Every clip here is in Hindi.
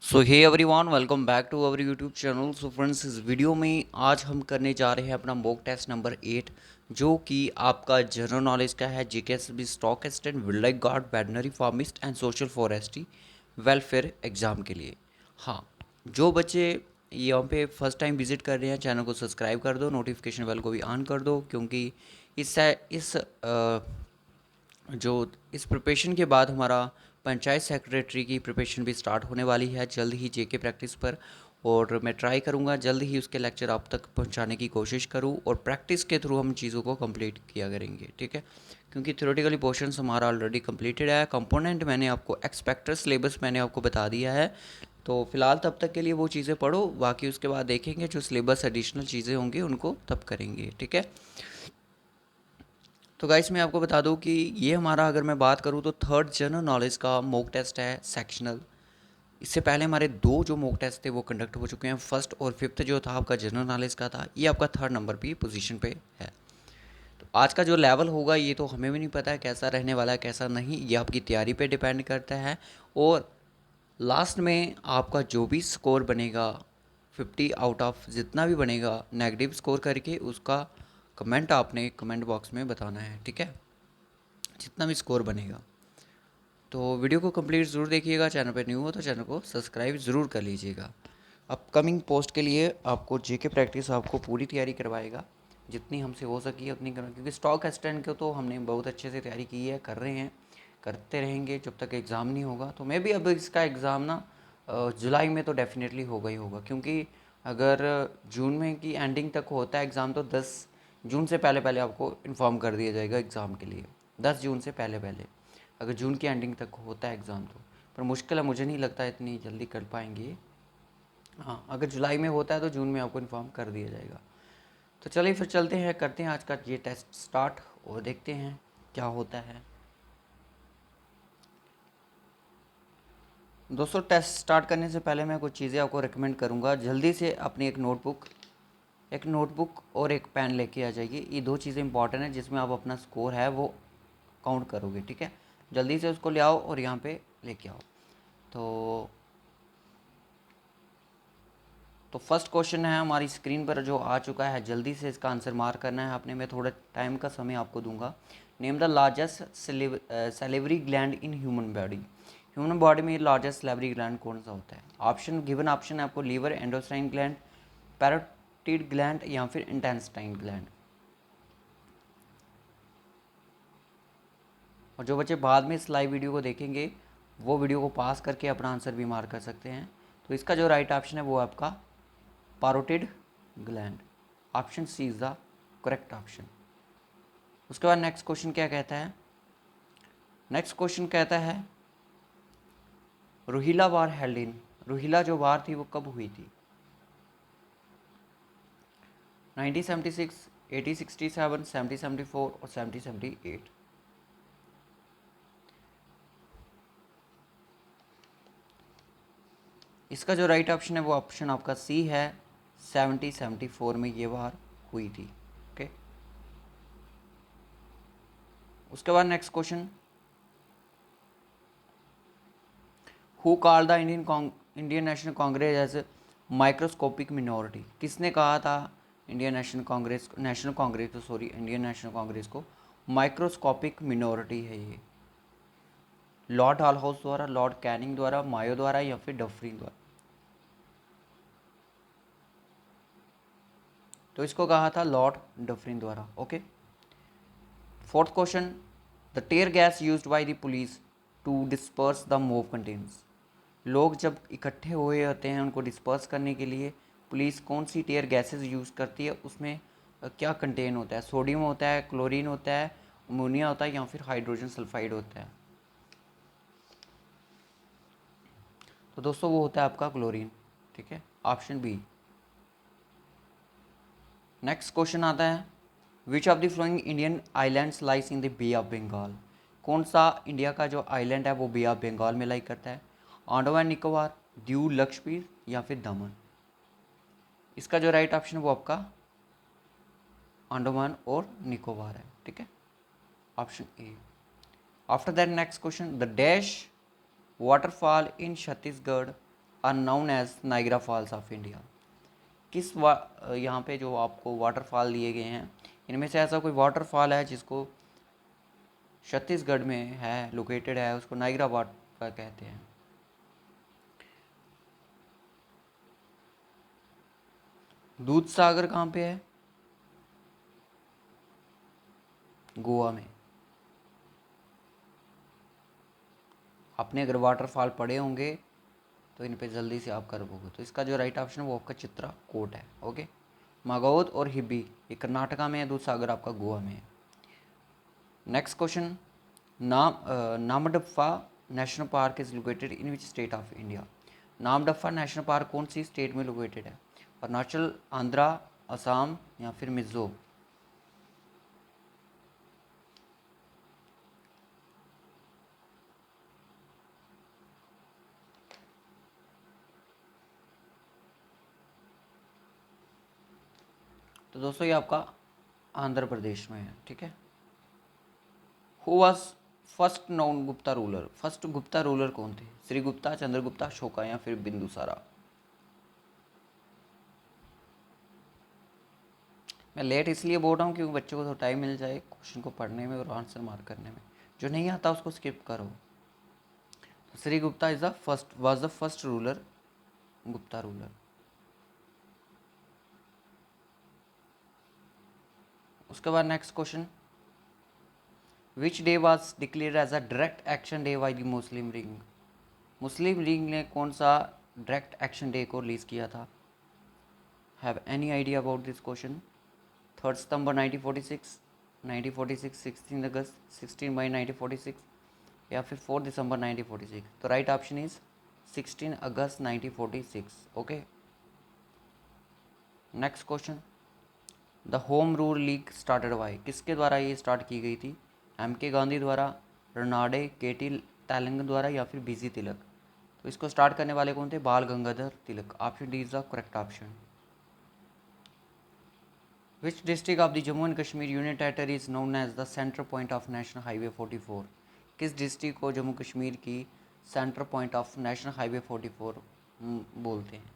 So hey everyone, welcome back to our YouTube channel. So friends, इस वीडियो में आज हम करने जा रहे हैं अपना मॉक टेस्ट नंबर 8, जो कि आपका जनरल नॉलेज का है। GKSB stock exchange, wild guard, veterinary pharmacist and social forestry welfare exam के लिए। हाँ, जो बच्चे यहाँ पे फर्स्ट टाइम विजिट कर रहे हैं, चैनल को सब्सक्राइब कर दो, नोटिफिकेशन बेल को भी ऑन कर दो, क्योंकि जो इस प्रिपरेशन के बाद हमारा पंचायत सेक्रेटरी की प्रिपरेशन भी स्टार्ट होने वाली है जल्द ही जेके प्रैक्टिस पर। और मैं ट्राई करूँगा जल्द ही उसके लेक्चर आप तक पहुंचाने की कोशिश करूँ, और प्रैक्टिस के थ्रू हम चीज़ों को कंप्लीट किया करेंगे, ठीक है। क्योंकि थ्योरेटिकली पोर्शंस हमारा ऑलरेडी कंप्लीटेड है। कंपोनेंट मैंने आपको, एक्सपेक्टर सिलेबस मैंने आपको बता दिया है। तो फिलहाल तब तक के लिए वो चीज़ें पढ़ो, बाकी उसके बाद देखेंगे जो सिलेबस एडिशनल चीज़ें होंगी उनको तब करेंगे, ठीक है। तो गाइस, मैं आपको बता दूं कि ये हमारा, अगर मैं बात करूं तो थर्ड जनरल नॉलेज का मॉक टेस्ट है, सेक्शनल। इससे पहले हमारे दो जो मॉक टेस्ट थे वो कंडक्ट हो चुके हैं। फर्स्ट और फिफ्थ जो था आपका जनरल नॉलेज का था, ये आपका थर्ड नंबर पे पोजीशन पे है। तो आज का जो लेवल होगा ये तो हमें भी नहीं पता है कैसा रहने वाला है कैसा नहीं, ये आपकी तैयारी पे डिपेंड करता है। और लास्ट में आपका जो भी स्कोर बनेगा, 50 आउट ऑफ जितना भी बनेगा नेगेटिव स्कोर करके, उसका कमेंट आपने कमेंट बॉक्स में बताना है, ठीक है, जितना भी स्कोर बनेगा। तो वीडियो को कंप्लीट ज़रूर देखिएगा। चैनल पर न्यू हो तो चैनल को सब्सक्राइब ज़रूर कर लीजिएगा। अपकमिंग पोस्ट के लिए आपको जेके प्रैक्टिस आपको पूरी तैयारी करवाएगा, जितनी हमसे हो सकी उतनी करवा, क्योंकि स्टॉक एक्सटेंड को तो हमने बहुत अच्छे से तैयारी की है, कर रहे हैं, करते रहेंगे जब तक एग्ज़ाम नहीं होगा। तो मैं भी अब इसका एग्ज़ाम ना जुलाई में तो डेफिनेटली होगा ही होगा, क्योंकि अगर जून में की एंडिंग तक होता है एग्ज़ाम तो 10 जून से पहले पहले आपको इन्फॉर्म कर दिया जाएगा एग्ज़ाम के लिए, 10 जून से पहले पहले। अगर जून की एंडिंग तक होता है एग्ज़ाम तो, पर मुश्किल है, मुझे नहीं लगता इतनी जल्दी कर पाएंगे। हाँ, अगर जुलाई में होता है तो जून में आपको इन्फॉर्म कर दिया जाएगा। तो चलिए फिर चलते हैं, करते हैं आज का ये टेस्ट स्टार्ट और देखते हैं क्या होता है। दोस्तों, टेस्ट स्टार्ट करने से पहले मैं कुछ चीज़ें आपको रिकमेंड करूँगा। जल्दी से अपनी एक नोटबुक और एक पेन लेके आ जाइए। ये दो चीज़ें इंपॉर्टेंट है जिसमें आप अपना स्कोर है वो काउंट करोगे, ठीक है। जल्दी से उसको ले आओ और यहाँ पे लेके आओ। तो तो फर्स्ट क्वेश्चन है हमारी स्क्रीन पर जो आ चुका है, जल्दी से इसका आंसर मार्क करना है आपने। मैं थोड़ा टाइम का समय आपको दूंगा। Name the largest salivary gland in human body. Human body में लार्जेस्ट सेलेवरी ग्लैंड कौन सा होता है? ऑप्शन गिवन ऑप्शन है आपको: लीवर, एंडोस्टाइन ग्लैंड, पैरोटिड ग्लैंड या फिर इंटेस्टाइन ग्लैंड। और जो बच्चे बाद में इस लाइव वीडियो को देखेंगे वो वीडियो को पास करके अपना आंसर भी मार्क कर सकते हैं। तो इसका जो राइट ऑप्शन है वो आपका parotid gland, option C is the correct option. उसके बाद नेक्स्ट क्वेश्चन क्या कहता है? नेक्स्ट क्वेश्चन कहता है रोहिला वार हेल्ड इन। रोहिला जो वार थी वो कब हुई थी? 1976, 1867, 1774 और 1778। इसका जो राइट ऑप्शन है वो ऑप्शन आपका सी है, 1774 में ये वार हुई थी, ओके। उसके बाद next question, who call the Indian National Congress as microscopic minority. किसने कहा था इंडियन नेशनल कांग्रेस को माइक्रोस्कोपिक मिनोरिटी है ये? लॉर्ड हालहाउस द्वारा, लॉर्ड कैनिंग द्वारा, मायो द्वारा या फिर डफरिन द्वारा? तो इसको कहा था लॉर्ड डफरिन द्वारा, okay. Fourth question, the tear gas used by the police to disperse the mob contents. लोग जब इकट्ठे हुए होते हैं उनको डिस्पर्स करने के लिए पुलिस कौन सी टीयर गैसेस यूज़ करती है? उसमें क्या कंटेन होता है? सोडियम होता है, क्लोरीन होता है, अमोनिया होता है या फिर हाइड्रोजन सल्फाइड होता है? तो दोस्तों वो होता है आपका क्लोरीन, ठीक है, ऑप्शन बी। नेक्स्ट क्वेश्चन आता है, which of the following Indian islands lies in the bay of Bengal. कौन सा इंडिया का जो आइलैंड है वो बे ऑफ बंगाल में लाई करता है? अंडमान निकोबार, दीव, लक्षद्वीप या फिर दमन? इसका जो राइट ऑप्शन है वो आपका अंडमान और निकोबार है, ठीक है, option A. After that next question, the dash waterfall in Chhattisgarh are known as Niagara Falls of India. किस यहाँ पे जो आपको वाटरफॉल दिए गए हैं इनमें से ऐसा कोई वाटरफॉल है जिसको छत्तीसगढ़ में है लोकेटेड है, उसको नाइग्रा वाटर कहते हैं। दूध सागर कहाँ पे है? गोवा में। आपने अगर वाटरफॉल पढ़े होंगे तो इन पे जल्दी से आप कर पाओगे। तो इसका जो राइट ऑप्शन है वो आपका चित्राकूट है। ओके, मागोद और हिब्बी ये कर्नाटका में है, दूध सागर आपका गोवा में है। Next question, Namdapha national park is located in which state of India. Namdapha national park कौन सी स्टेट में लोकेटेड है? अरुणाचल, आंध्रा, असम या फिर मिजो। तो दोस्तों ये आपका आंध्र प्रदेश में है। ठीक है। Who was first known Gupta ruler. First Gupta ruler कौन थे? श्रीगुप्ता, चंद्रगुप्ता, अशोका या फिर बिंदुसारा। मैं लेट इसलिए बोल रहा हूँ क्योंकि बच्चों को थोड़ा टाइम मिल जाए क्वेश्चन को पढ़ने में और आंसर मार्क करने में। जो नहीं आता उसको स्किप करो। तो श्रीगुप्ता is the first was the first ruler, Gupta ruler. उसके बाद next question, which day was declared as a direct action day by the Muslim league. Muslim league ने कौन सा डायरेक्ट एक्शन डे को रिलीज किया था? Have any idea about this question? 3 सितंबर 1946, 1946, 16 अगस्त, 16 मई 1946 या फिर 4 दिसंबर 1946। तो right option is 16 August 1946। Okay. Next question, the home rule league started by, किसके द्वारा ये स्टार्ट की गई थी? एम के गांधी द्वारा, रनाडे, केटी तेलंग द्वारा या फिर बीसी तिलक। तो इसको स्टार्ट करने वाले कौन थे? Bal Gangadhar Tilak. Option D is the correct option. Which district of the Jammu and Kashmir union territory is known as the centre point of national highway 44। किस डिस्ट्रिक्ट को जम्मू कश्मीर की centre point of national highway 44 बोलते हैं?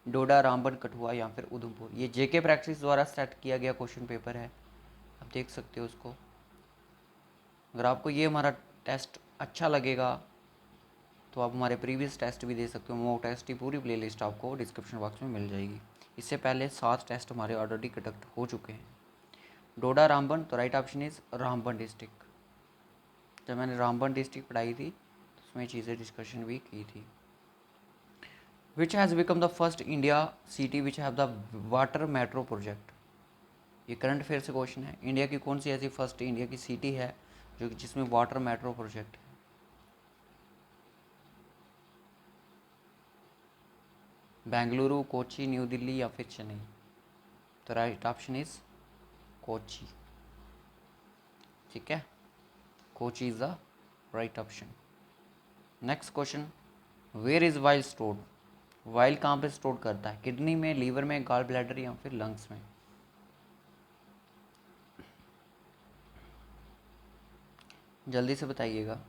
डोडा, रामबन, कठुआ या फिर उधमपुर। ये जेके प्रैक्टिस द्वारा सेट किया गया क्वेश्चन पेपर है, आप देख सकते हो उसको। अगर आपको ये हमारा टेस्ट अच्छा लगेगा तो आप हमारे प्रीवियस टेस्ट भी दे सकते हो। मॉक टेस्ट की पूरी प्लेलिस्ट आपको डिस्क्रिप्शन बॉक्स में मिल जाएगी। इससे पहले 7 टेस्ट हमारे ऑलरेडी कंडक्ट हो चुके हैं। डोडा, रामबन, तो right option is Ramban district. जब मैंने रामबन डिस्ट्रिक्ट पढ़ाई थी तो उसमें चीज़ें डिस्कशन भी की थी। Which has become the first India city which have the water metro project. ये करंट अफेयर से क्वेश्चन है। इंडिया की कौन सी ऐसी फर्स्ट इंडिया की सिटी है जो कि जिसमें वाटर मेट्रो प्रोजेक्ट है? बेंगलुरु, कोची, न्यू दिल्ली या फिर चेन्नई। तो राइट ऑप्शन इज कोची। ठीक है, Kochi is the right option. Next question, where is bile stored. Bile कहाँ पे स्टोर करता है? किडनी में, लीवर में, गॉल ब्लैडर या फिर लंग्स में। जल्दी से बताइएगा।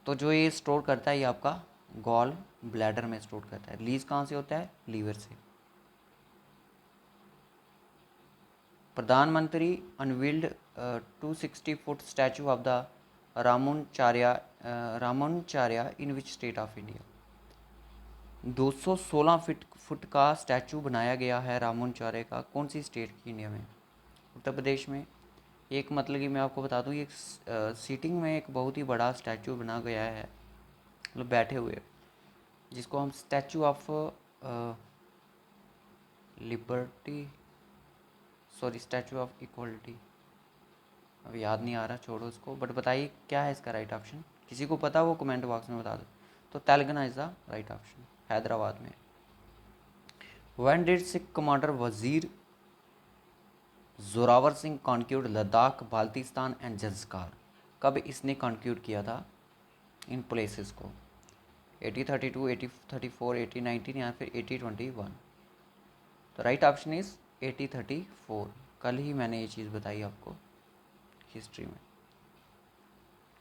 तो जो ये स्टोर करता है ये आपका गॉल ब्लैडर में स्टोर करता है। रिलीज कहाँ से होता है? लीवर से। प्रधानमंत्री unveiled 260 foot statue of the Ramanujacharya in which state of India. 216 foot का स्टैचू बनाया गया है रामानुचार्य का, कौन सी स्टेट की इंडिया में? उत्तर प्रदेश में। एक मतलब कि मैं आपको बता दूं, एक सीटिंग में एक बहुत ही बड़ा स्टैचू बना गया है, मतलब बैठे हुए, जिसको हम statue of liberty, sorry statue of equality, अब याद नहीं आ रहा, छोड़ो उसको। बट बताइए क्या है इसका राइट ऑप्शन? किसी को पता वो कमेंट बॉक्स में बता दो। तो Telangana is the right option, Hyderabad में। व्हेन डिड सिख कमांडर वजीर जोरावर सिंह कॉन्क्यूड लद्दाख, बाल्टिस्तान एंड जंस्कार। कब इसने कॉन्क्यूड किया था इन प्लेसेस को? 8032, 8034, 8019 या फिर 8021। तो राइट ऑप्शन इज 8034। कल ही मैंने ये चीज़ बताई आपको हिस्ट्री में।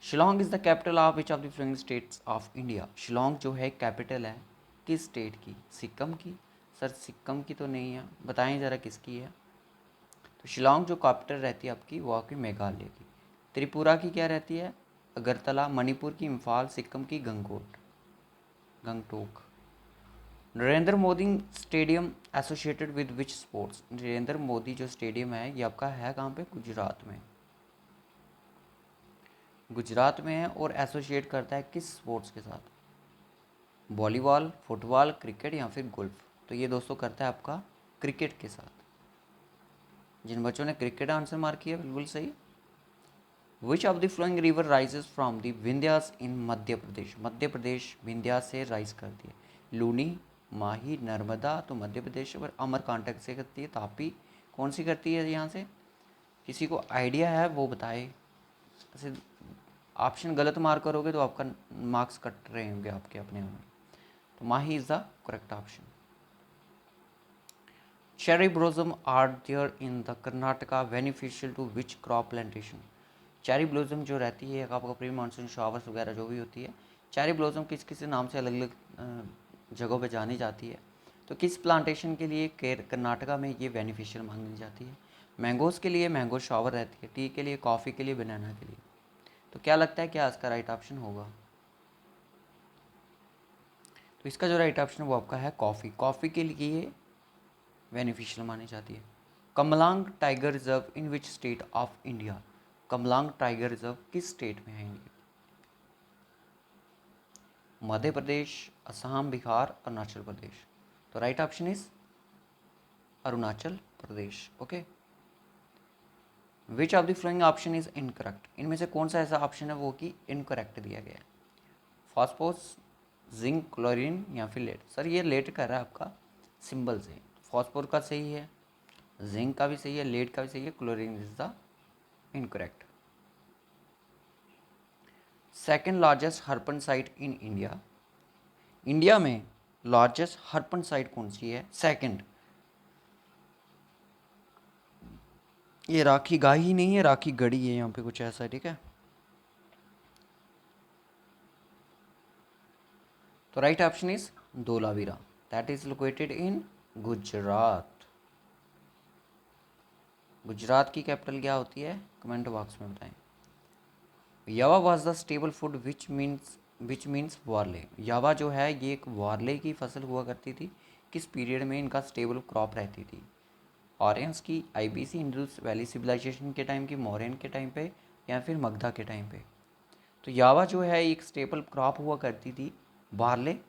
Shillong is the capital of which of the following states of India. Shillong जो है कैपिटल है किस स्टेट की? सिक्किम की। सर सिक्किम की तो नहीं है, बताएं ज़रा किसकी है। तो शिलोंग जो कैपिटल रहती है आपकी वो आपकी मेघालय की। त्रिपुरा की क्या रहती है? अगरतला। मणिपुर की इम्फाल। सिक्किम की Gangtok. Narendra Modi stadium associated with which sports. Narendra Modi जो स्टेडियम है ये आपका है कहाँ पे? गुजरात में। गुजरात में है और एसोसिएट करता है किस स्पोर्ट्स के साथ? वॉलीबॉल, फुटबॉल, क्रिकेट या फिर गोल्फ। तो ये दोस्तों करता है आपका क्रिकेट के साथ। जिन बच्चों ने क्रिकेट आंसर मार्क किया बिल्कुल सही। Which of the following river rises from the Vindhyas in Madhya Pradesh. Madhya Pradesh Vindhyas से राइज करती है। लूनी, माही, नर्मदा। तो मध्य प्रदेश पर अमरकांटक से करती है। तापी कौन सी करती है यहाँ से? किसी को आइडिया है वो बताए। ऐसे ऑप्शन गलत मार्क करोगे तो आपका मार्क्स कट रहे होंगे आपके अपने में। तो Mahi is the correct option. Cherry blossom are there in the Karnataka beneficial to which crop plantation. Cherry blossom जो रहती है आपका प्री मानसून शावर्स वगैरह जो भी होती है, चेरी ब्लॉसम किस किस नाम से अलग अलग जगहों पे जानी जाती है। तो किस प्लांटेशन के लिए कर्नाटका में ये बेनिफिशियल मानी जाती है? मैंगोज़ के लिए मैंगो शावर रहती है, टी के लिए, कॉफ़ी के लिए, बनाना के लिए। तो क्या लगता है क्या इसका राइट ऑप्शन होगा? तो इसका जो राइट ऑप्शन है वो आपका है कॉफ़ी। कॉफ़ी के लिए बेनिफिशियल मानी जाती है। Kamalang tiger reserve in which state of India. Kamalang tiger reserve किस स्टेट में है इंडिया? मध्य प्रदेश, असम, बिहार, अरुणाचल प्रदेश। तो right option is Arunachal Pradesh. Okay. Which of the flowing option is incorrect. इनमें से कौन सा ऐसा ऑप्शन है वो कि इनकरेक्ट दिया गया है? फॉस्फोरस, जिंक, क्लोरीन या फिर लेड। सर ये लेड कर रहा है आपका सिंबल से। फॉस्फोर का सही है, जिंक का भी सही है, लेड का भी सही है, chlorine is the incorrect. Second largest Harappan site in India. India में लार्जेस्ट हर्पन साइट कौन सी है? सेकंड। ये राखी गाय ही नहीं है, राखी गढ़ी है यहाँ पे, कुछ ऐसा है, ठीक है। तो right option is Dholavira, that is located in Gujarat. Gujarat की कैपिटल क्या होती है? कमेंट बॉक्स में बताएं। यावा was the stable food which means वारले। यावा जो है ये एक वारले की फसल हुआ करती थी। किस पीरियड में इनका स्टेबल क्रॉप रहती थी? ऑरेंज की, आईबीसी, इंडस वैली सिविलाइजेशन के टाइम की, मौर्यन के टाइम पे, या फिर मगधा के टाइम पे। तो यावा जो है एक स्टेपल क्रॉप हुआ करती थी बार्ले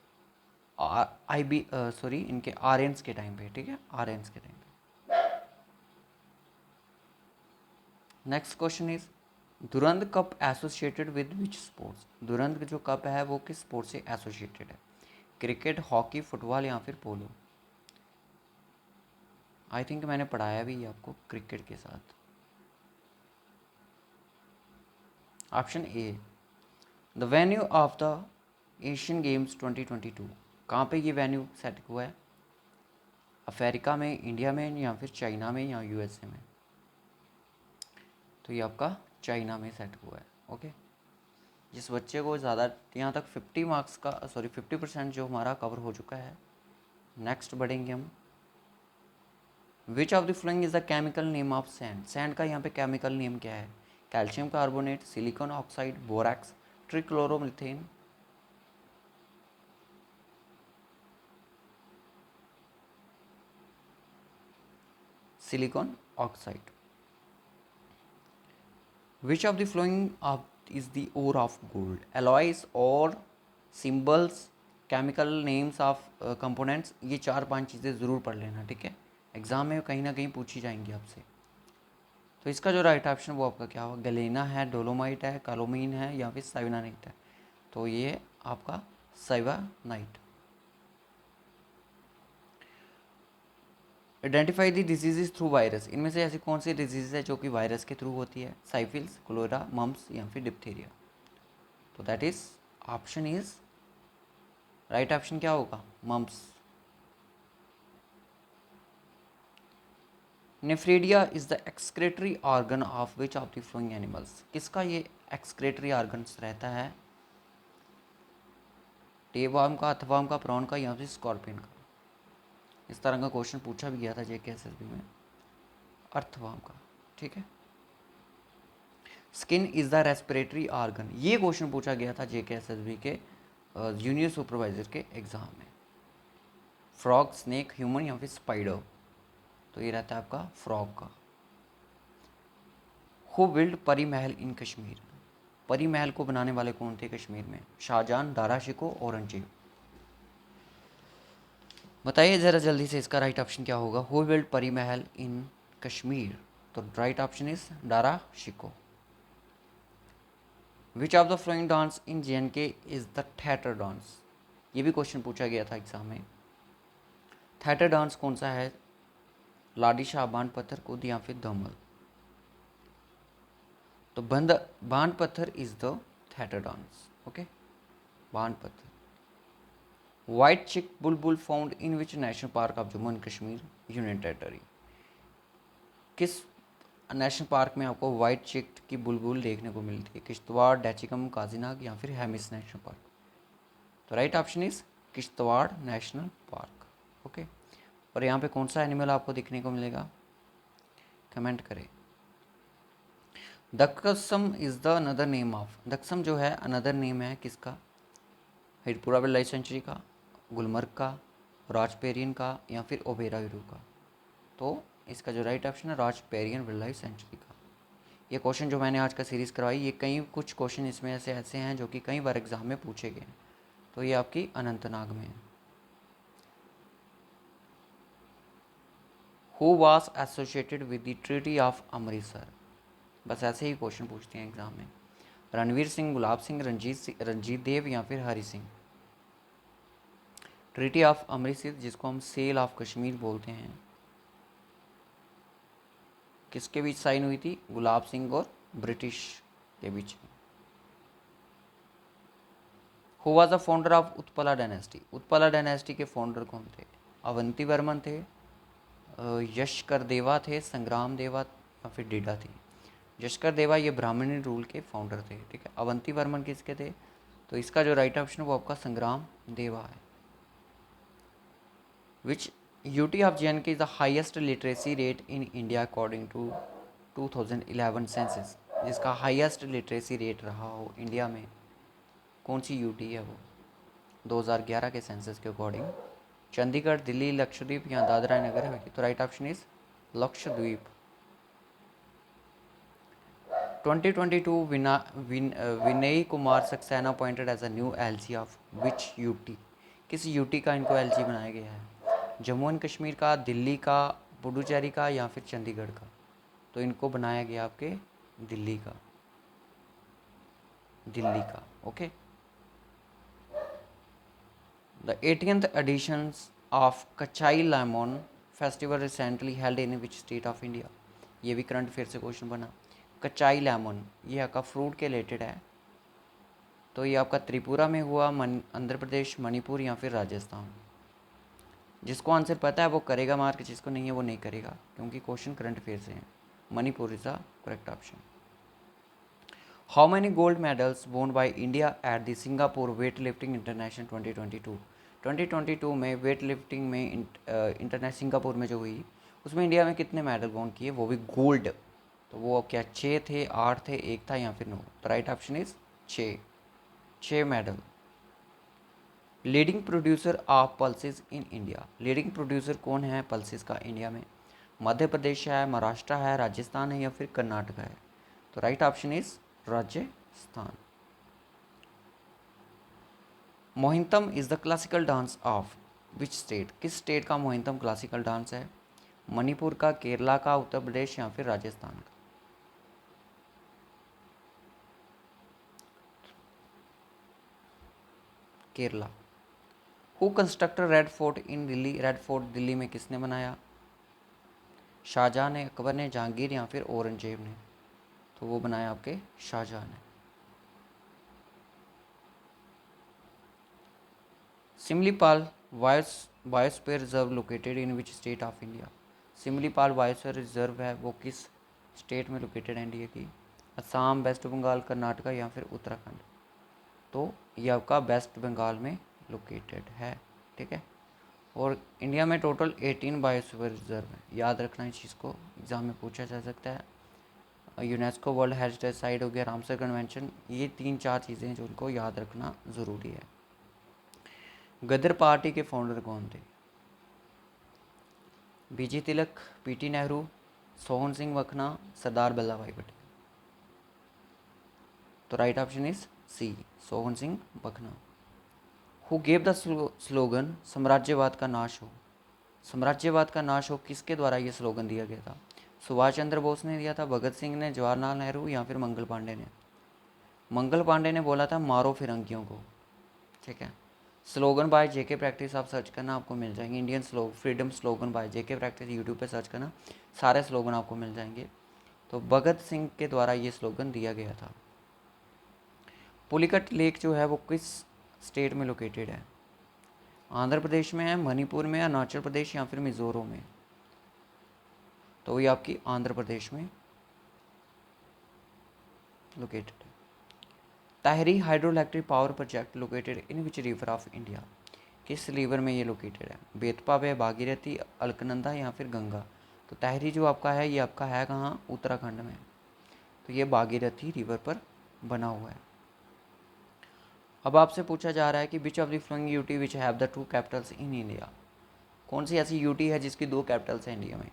आई बी सॉरी इनके आर्यंस के टाइम पे, ठीक है, आर्यंस के टाइम पे। Next question is Durand cup associated with which sports. Durand जो कप है वो किस स्पोर्ट से एसोसिएटेड है? क्रिकेट, हॉकी, फुटबॉल या फिर पोलो। आई थिंक मैंने पढ़ाया भी है आपको क्रिकेट के साथ। Option A the venue of the Asian games 2022। कहाँ पे ये वेन्यू सेट हुआ है? अमेरिका में, इंडिया में या फिर चाइना में या यूएसए में? तो ये आपका चाइना में सेट हुआ है। ओके। जिस बच्चे को ज़्यादा यहाँ तक 50 मार्क्स का 50% जो हमारा कवर हो चुका है। नेक्स्ट बढ़ेंगे हम। Which of the following is the chemical name of sand. Sand का यहाँ पे केमिकल नेम क्या है? Calcium carbonate, silicon oxide, borax, trichloromethane. Silicon oxide. Which of the following of is the ore of gold. Alloys और symbols, chemical names of components, ये 4-5 चीज़ें ज़रूर पढ़ लेना, ठीक है। एग्जाम में कहीं ना कहीं पूछी जाएंगी आपसे। तो इसका जो राइट ऑप्शन वो आपका क्या होगा? गलेना है, डोलोमाइट है, कालोमीन है या फिर साइनाइट है। तो ये आपका साइनाइट। Identify the diseases through virus. इनमें से ऐसी कौन सी डिजीज है जो कि वायरस के थ्रू होती है? साइफिल्स, कोलेरा, मम्स या फिर डिप्थीरिया। तो that is option is right option क्या होगा? Mumps. Nephridia is the excretory organ of which of the following animals. किसका ये एक्सक्रेटरी ऑर्गन्स रहता है टेपवर्म का, अर्थवर्म का, प्रॉन का या फिर स्कॉर्पियन का। इस तरह का क्वेश्चन पूछा भी गया था JKSSB में, अर्थवर्म का। ठीक है। Skin is the respiratory organ, ये क्वेश्चन पूछा गया था JKSSB के जूनियर सुपरवाइजर के एग्जाम में। फ्रॉग, स्नेक, ह्यूमन या फिर स्पाइडर, तो ये रहता है आपका फ्रॉग का। हु बिल्ड परी महल इन कश्मीर, परी महल को बनाने वाले कौन थे कश्मीर में? शाहजहां, दारा शिकोह, औरंगजेब। बताइए ज़रा जल्दी से इसका राइट ऑप्शन क्या होगा। हु बिल्ड परी महल इन कश्मीर, तो right option is Dara Shikoh. Which of the flowing dance in JNK is the theatre dance, ये भी क्वेश्चन पूछा गया था एग्जाम में। थिएटर डांस कौन सा है? लाडी शाह, बाण पत्थर, कूद या फिर धमल। तो बाण पत्थर is the theatre dance. Okay, बाण पत्थर। वाइट चिक बुलबुल found in which national park of Jammu and Kashmir union territory, किस नेशनल पार्क में आपको वाइट चिक की बुलबुल देखने को मिलती है? किश्तवाड़, डैचिकम, काजीनाग या फिर हेमिस नेशनल पार्क। तो right option is Kishtwar national park. Okay, और यहाँ पे कौन सा एनिमल आपको देखने को मिलेगा? कमेंट करें। Daksum is the another name of, Daksum जो है अनदर नेम है किसका? हिडपुरा वाइल्ड लाइफ सेंचुरी का, गुलमर्ग का, राजपेरियन का या फिर ओबेरा यूरू का। तो इसका जो राइट ऑप्शन है राजपेरियन वाइल्ड लाइफ सेंचुरी का। ये क्वेश्चन जो मैंने आज का सीरीज़ करवाई, ये कई कुछ क्वेश्चन इसमें से ऐसे हैं जो कि कई बार एग्जाम में पूछे गए हैं। तो ये आपकी अनंतनाग में है। Who was associated with the treaty of Amritsar, बस ऐसे ही क्वेश्चन पूछते हैं एग्जाम में। रणवीर सिंह, गुलाब सिंह, रंजीत देव या फिर हरि सिंह। ट्रीटी ऑफ अमृतसर, जिसको हम सेल ऑफ कश्मीर बोलते हैं, किसके बीच साइन हुई थी? गुलाब सिंह और ब्रिटिश के बीच में। Who was the founder of Utpala dynasty, Utpala dynasty के फाउंडर कौन थे? अवंती वर्मन थे, यशकर देवा थे, संग्राम देवा या फिर डीडा थी। यशकर देवा ये ब्राह्मणी रूल के फाउंडर थे। ठीक है, अवंती वर्मन किसके थे? तो इसका जो राइट ऑप्शन है वो आपका संग्राम देवा है। विच UT of JNK is the highest literacy rate in India according to 2011 census, जिसका हाईएस्ट लिटरेसी रेट रहा हो इंडिया में, कौन सी UT है वो 2011 के सेंसस के अकॉर्डिंग? चंडीगढ़, दिल्ली, लक्षद्वीप या दादरा नगर हवेली। तो right option is Lakshadweep. 2022 Vinay Kumar Saxena appointed as a new LG of which UT, किस UT का इनको LG बनाया गया है? जम्मू एंड कश्मीर का, दिल्ली का, पुडुचेरी का या फिर चंडीगढ़ का। तो इनको बनाया गया आपके दिल्ली का, दिल्ली का। Okay, the 80th edition of Kachai lemon festival recently held in which state of India, ये भी करंट अफेयर से क्वेश्चन बना। कचाई लेमन ये आपका फ्रूट के रिलेटेड है, तो ये आपका त्रिपुरा में हुआ, आंध्र प्रदेश, मणिपुर या फिर राजस्थान। जिसको आंसर पता है वो करेगा मार्क, जिसको नहीं है वो नहीं करेगा, क्योंकि क्वेश्चन करंट अफेयर से हैं। Manipur is the correct option. How many gold medals won by India at the Singapore weight lifting international 2022, 2022 में वेट लिफ्टिंग में इंटरनेशनल सिंगापुर में जो हुई, उसमें इंडिया में कितने मेडल वोन किए, वो भी गोल्ड? तो वो क्या 6 थे, 8 थे, 1 था या फिर 9? तो right option is 6 medal. Leading producer of pulses in India, leading producer कौन है पल्सेस का इंडिया में? मध्य प्रदेश है, महाराष्ट्र है, राजस्थान है या फिर कर्नाटक है? तो right option is Rajasthan. Mohiniyattam is the classical dance of which state, किस स्टेट का मोहितम क्लासिकल डांस है? मणिपुर का, केरला का, उत्तर प्रदेश या फिर राजस्थान का? Kerala. Who constructed red fort in Delhi, red fort Delhi में किसने बनाया? शाहजहां ने, अकबर ने, जहांगीर या फिर औरंगजेब ने? तो वो बनाया आपके शाहजहां ने। Simlipal biosphere reserve located in which state of India, Simlipal biosphere reserve है वो किस स्टेट में लोकेटेड है इंडिया की? असम, वेस्ट बंगाल, कर्नाटका या फिर उत्तराखंड। तो ये आपका वेस्ट बंगाल में लोकेटेड है, ठीक है। और इंडिया में टोटल 18 बायोस्फीयर रिजर्व है, याद रखना इस चीज़ को, एग्ज़ाम में पूछा जा सकता है। यूनेस्को वर्ल्ड हेरिटेज साइट हो गया, रामसर कन्वेंशन, ये 3-4 चीज़ें जो उनको याद रखना ज़रूरी है। गदर पार्टी के फाउंडर कौन थे? BG Tilak, PT Nehru, Sohan Singh Makhna, Sardar Vallabh Bhai Patel. तो right option is C, Sohan Singh Makhna. Who gave the slogan साम्राज्यवाद का नाश हो? साम्राज्यवाद का नाश हो, किसके द्वारा ये स्लोगन दिया गया था? सुभाष चंद्र बोस ने दिया था, भगत सिंह ने, जवाहरलाल नेहरू या फिर मंगल पांडे ने? मंगल पांडे ने बोला था मारो फिरंगियों को, ठीक है। स्लोगन बाय जेके प्रैक्टिस आप सर्च करना, आपको मिल जाएंगे। Indian freedom slogan by JK practice YouTube पे सर्च करना, सारे स्लोगन आपको मिल जाएंगे। तो भगत सिंह के द्वारा ये स्लोगन दिया गया था। पुलिकट लेक जो है वो किस स्टेट में लोकेटेड है? आंध्र प्रदेश में है, मणिपुर में, अरुणाचल प्रदेश या फिर मिजोरम में? तो ये आपकी आंध्र प्रदेश में लोकेटेड है। Tahari hydro electric power project located in which river of India? किस रिवर में ये लोकेटेड है? बेतवा है, भागीरथी, अलकनंदा या फिर गंगा? तो ताहरी जो आपका है ये आपका है कहाँ? उत्तराखंड में। तो ये भागीरथी रिवर पर बना हुआ है। अब आपसे पूछा जा रहा है कि विच of the flowing UT which have the 2 Capitals in India? कौन सी ऐसी यूटी है जिसकी 2 कैपिटल्स हैं इंडिया में?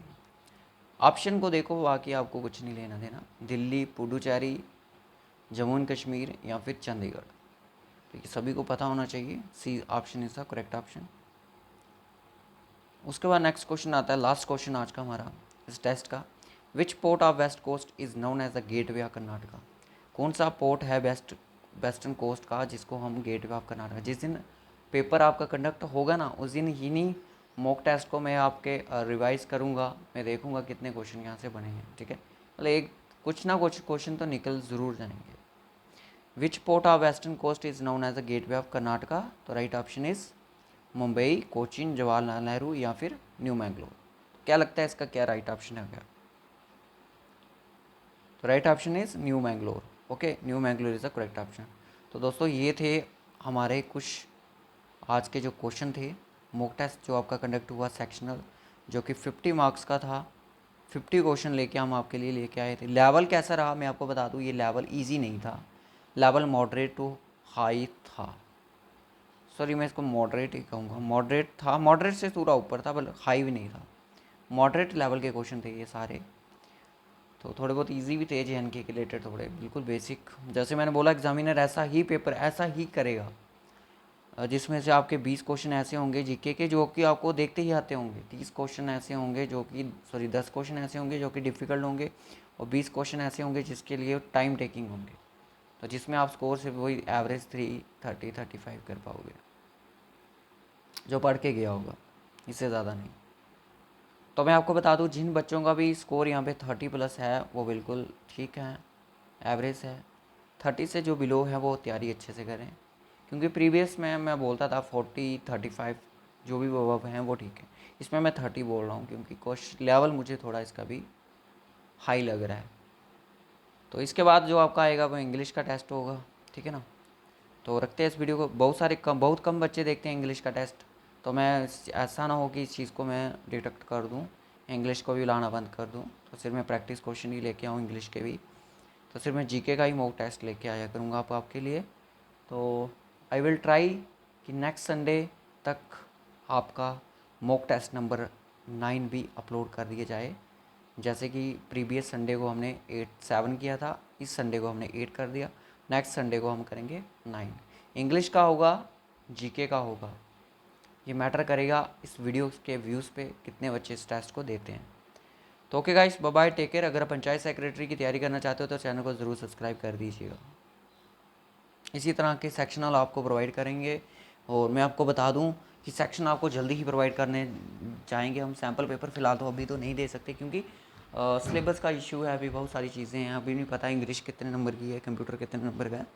ऑप्शन को देखो, बाकी आपको कुछ नहीं लेना देना। दिल्ली, पुडुचेरी, जम्मू एंड कश्मीर या फिर चंडीगढ़? तो ये सभी को पता होना चाहिए, C option is the correct option. उसके बाद नेक्स्ट क्वेश्चन आता है, लास्ट क्वेश्चन आज का हमारा इस टेस्ट का। Which port of west coast is known as the gateway of Karnataka? कौन सा पोर्ट है वेस्टर्न कोस्ट का जिसको हम गेटवे ऑफ कर्नाटका? जिस दिन पेपर आपका कंडक्ट होगा ना, उस दिन ही नहीं मॉक टेस्ट को मैं आपके रिवाइज करूँगा, मैं देखूँगा कितने क्वेश्चन यहाँ से बने हैं, ठीक है। मतलब एक कुछ ना कुछ क्वेश्चन तो निकल ज़रूर जाएंगे। Which port of western coast is known as the gateway of Karnataka? तो right option is Mumbai, Cochin, Jawaharlal Nehru या फिर न्यू मैंगलोर? क्या लगता है इसका क्या राइट ऑप्शन है? तो right option is new Mangalore. Okay, new Mangalore is the correct option. तो दोस्तों ये थे हमारे कुछ आज के जो क्वेश्चन थे, मॉक टेस्ट जो आपका कंडक्ट हुआ सेक्शनल, जो कि 50 मार्क्स का था। 50 क्वेश्चन लेके हम आपके लिए लेके आए थे। लेवल कैसा रहा मैं आपको बता दूं, ये लेवल इजी नहीं था, लेवल मॉडरेट टू हाई था। सॉरी, मैं इसको मॉडरेट ही कहूँगा, मॉडरेट था, मॉडरेट से थोड़ा ऊपर था, बट हाई भी नहीं था। मॉडरेट लेवल के क्वेश्चन थे ये सारे। तो थोड़े बहुत इजी भी थे जेएनके के रिलेटेड, थोड़े बिल्कुल बेसिक। जैसे मैंने बोला, एग्जामिनर ऐसा ही पेपर ऐसा ही करेगा जिसमें से आपके 20 क्वेश्चन ऐसे होंगे जीके के जो कि आपको देखते ही आते होंगे, 30 क्वेश्चन ऐसे होंगे जो कि 10 क्वेश्चन ऐसे होंगे जो कि डिफ़िकल्ट होंगे, और 20 क्वेश्चन ऐसे होंगे जिसके लिए टाइम टेकिंग होंगे। तो जिसमें आप स्कोर से वही एवरेज 330-35 कर पाओगे, जो पढ़ के गया होगा, इससे ज़्यादा नहीं। तो मैं आपको बता दूं, जिन बच्चों का भी स्कोर यहाँ पे 30+ है वो बिल्कुल ठीक है, एवरेज है। 30 से जो बिलो है वो तैयारी अच्छे से करें, क्योंकि प्रीवियस में मैं बोलता था 40-35 जो भी अबव हैं वो ठीक है। इसमें मैं 30 बोल रहा हूँ क्योंकि क्वेश्चन लेवल मुझे थोड़ा इसका भी हाई लग रहा है। तो इसके बाद जो आपका आएगा वो इंग्लिश का टेस्ट होगा, ठीक है ना। तो रखते हैं इस वीडियो को, बहुत कम बच्चे देखते हैं इंग्लिश का टेस्ट, तो मैं ऐसा ना हो कि इस चीज़ को मैं डिटेक्ट कर दूं, इंग्लिश को भी लाना बंद कर दूं। तो सिर्फ मैं प्रैक्टिस क्वेश्चन ही लेके आऊँ इंग्लिश के भी, तो सिर्फ मैं जीके का ही मॉक टेस्ट लेके आया करूँगा आपके लिए। तो आई विल ट्राई कि नेक्स्ट संडे तक आपका मॉक टेस्ट नंबर 9 भी अपलोड कर दिया जाए। जैसे कि प्रीवियस संडे को हमने 7 किया था, इस संडे को हमने 8 कर दिया, नेक्स्ट संडे को हम करेंगे 9। इंग्लिश का होगा, जीके का होगा, ये मैटर करेगा इस वीडियो के व्यूज़ पे कितने बच्चे इस टेस्ट को देते हैं। तो okay guys, bye bye, take care. अगर पंचायत सेक्रेटरी की तैयारी करना चाहते हो तो चैनल को ज़रूर सब्सक्राइब कर दीजिएगा। इसी तरह के सेक्शनल आपको प्रोवाइड करेंगे, और मैं आपको बता दूं कि सेक्शन आपको जल्दी ही प्रोवाइड करने जाएंगे हम। सैम्पल पेपर फ़िलहाल तो अभी तो नहीं दे सकते क्योंकि सिलेबस का इशू है, अभी बहुत सारी चीज़ें हैं, अभी नहीं पता इंग्लिश कितने नंबर की है, कंप्यूटर कितने नंबर का है।